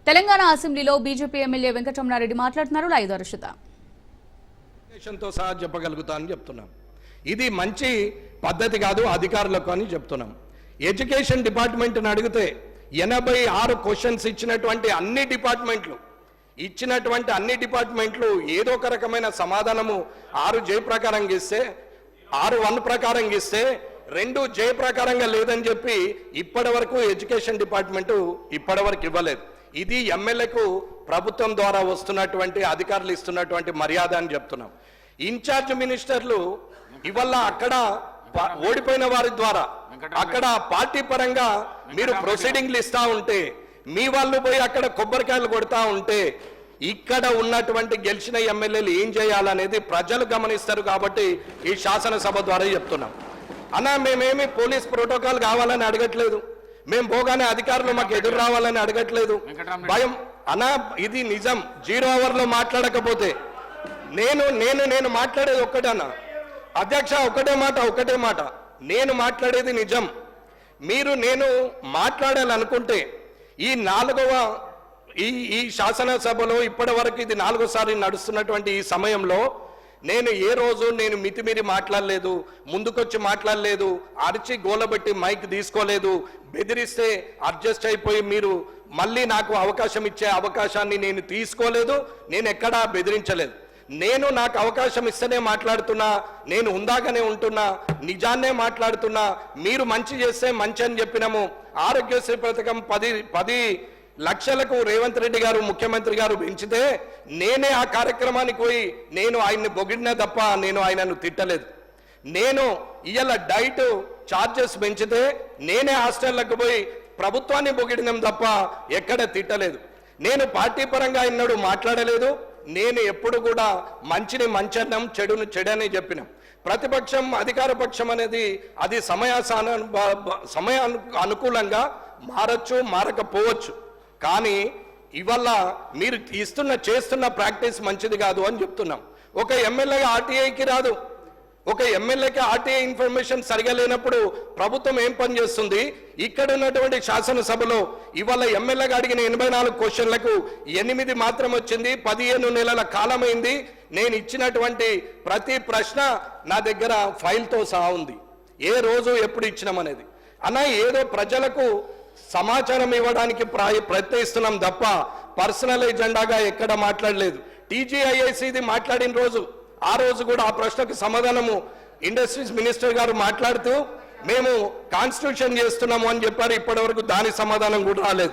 తెలంగాణ అసెంబ్లీలో BJP MLA Venkataramana Reddy మాట్లాడుతున్నారు. Live అరుషిత తో సహా చెప్పగలుగుతా అని చెప్తున్నాం. ఇది మంచి పద్ధతి కాదు అధికారులకు అని చెప్తున్నాం. ఎడ్యుకేషన్ డిపార్ట్మెంట్ని అడిగితే 86 క్వశ్చన్స్ ఇచ్చినటువంటి అన్ని డిపార్ట్మెంట్లు ఏదో ఒక రకమైన సమాధానము 6 జే ప్రకారంగా ఇస్తే 6(1) ప్రకారంగా ఇస్తే 2 జే ప్రకారంగా లేదని చెప్పి ఇప్పటివరకు ఎడ్యుకేషన్ డిపార్ట్మెంటు ఇప్పటివరకు ఇవ్వలేదు. ఇది ఎమ్మెల్యేకు ప్రభుత్వం ద్వారా వస్తున్నటువంటి అధికారులు ఇస్తున్నటువంటి మర్యాద అని చెప్తున్నాం. ఇన్ఛార్జ్ మినిస్టర్లు ఇవల్ల అక్కడ ఓడిపోయిన వారి ద్వారా అక్కడ పార్టీ పరంగా మీరు ప్రొసీడింగ్లు ఇస్తా ఉంటే మీ వాళ్ళు పోయి అక్కడ కొబ్బరికాయలు కొడతా ఉంటే ఇక్కడ ఉన్నటువంటి గెలిచిన ఎమ్మెల్యేలు ఏం చేయాలనేది ప్రజలు గమనిస్తారు. కాబట్టి ఈ శాసనసభ ద్వారా చెప్తున్నాం. అన్నా మేమేమి పోలీస్ ప్రోటోకాల్ కావాలని అడగట్లేదు, మేము పోగానే అధికారులు మాకు ఎదురు రావాలని అడగట్లేదు. భయం అన్నా ఇది నిజం. 0 అవర్లో మాట్లాడకపోతే నేను మాట్లాడేది ఒక్కటన్నా అధ్యక్ష, ఒకటే మాట నేను మాట్లాడేది నిజం. నేను మాట్లాడాలనుకుంటే ఈ శాసనసభలో ఇప్పటి వరకు ఇది 4వ సారి నడుస్తున్నటువంటి ఈ సమయంలో నేను ఏ రోజు మితిమీరి మాట్లాడలేదు, ముందుకొచ్చి మాట్లాడలేదు, అరిచి గోలబెట్టి మైక్ తీసుకోలేదు, బెదిరిస్తే అడ్జస్ట్ అయిపోయి మీరు మళ్ళీ నాకు అవకాశం ఇచ్చే అవకాశాన్ని నేను తీసుకోలేదు, నేను ఎక్కడా బెదిరించలేదు. నాకు అవకాశం ఇస్తేనే మాట్లాడుతున్నా, నేను హుందాగానే ఉంటున్నా, నిజాన్నే మాట్లాడుతున్నా. మీరు మంచి చేస్తే మంచి అని చెప్పినాము. ఆరోగ్యశ్రీ పథకం 10 లక్షలకు రేవంత్ రెడ్డి గారు ముఖ్యమంత్రి గారు పెంచితే నేనే ఆ కార్యక్రమానికి పోయి నేను ఆయన్ని పొగిడినా తప్ప నేను ఆయనను తిట్టలేదు. ఇవాళ డైట్ ఛార్జెస్ పెంచితే నేనే హాస్టళ్లకు పోయి ప్రభుత్వాన్ని పొగిడినాం తప్ప ఎక్కడ తిట్టలేదు. పార్టీ పరంగా ఎన్నడూ మాట్లాడలేదు. ఎప్పుడు కూడా మంచిని మంచన్నం, చెడును చెడని చెప్పినాం. ప్రతిపక్షం అధికార పక్షం అనేది అది సమయ అనుకూలంగా మారచ్చు, మారకపోవచ్చు. కానీ ఇవల్ల మీరు చేస్తున్న ప్రాక్టీస్ మంచిది కాదు అని చెప్తున్నాం. ఒక ఎమ్మెల్యేగా ఆర్టీఐకి రాదు. ఒక ఎమ్మెల్యేకి ఆర్టీఐ ఇన్ఫర్మేషన్ సరిగా లేనప్పుడు ప్రభుత్వం ఏం పని చేస్తుంది? ఇక్కడ ఉన్నటువంటి శాసనసభలో ఇవాళ ఎమ్మెల్యేగా అడిగిన 84 క్వశ్చన్లకు 8 మాత్రం వచ్చింది. 15 నెలల కాలమైంది. నేను ఇచ్చినటువంటి ప్రతి ప్రశ్న నా దగ్గర ఫైల్తో సహా ఉంది. ఏ రోజు ఎప్పుడు ఇచ్చినామనేది. ఏదో ప్రజలకు సమాచారం ఇవ్వడానికి ప్రయత్నిస్తున్నాం తప్ప పర్సనల్ ఎజెండాగా ఎక్కడ మాట్లాడలేదు. టీజీఐఐసిది మాట్లాడిన రోజు ఆ రోజు కూడా ఆ ప్రశ్నకు సమాధానము ఇండస్ట్రీస్ మినిస్టర్ గారు మాట్లాడుతూ మేము కాన్స్టిట్యూషన్ చేస్తున్నాము అని చెప్పారు. ఇప్పటి వరకు దాని సమాధానం కూడా రాలేదు.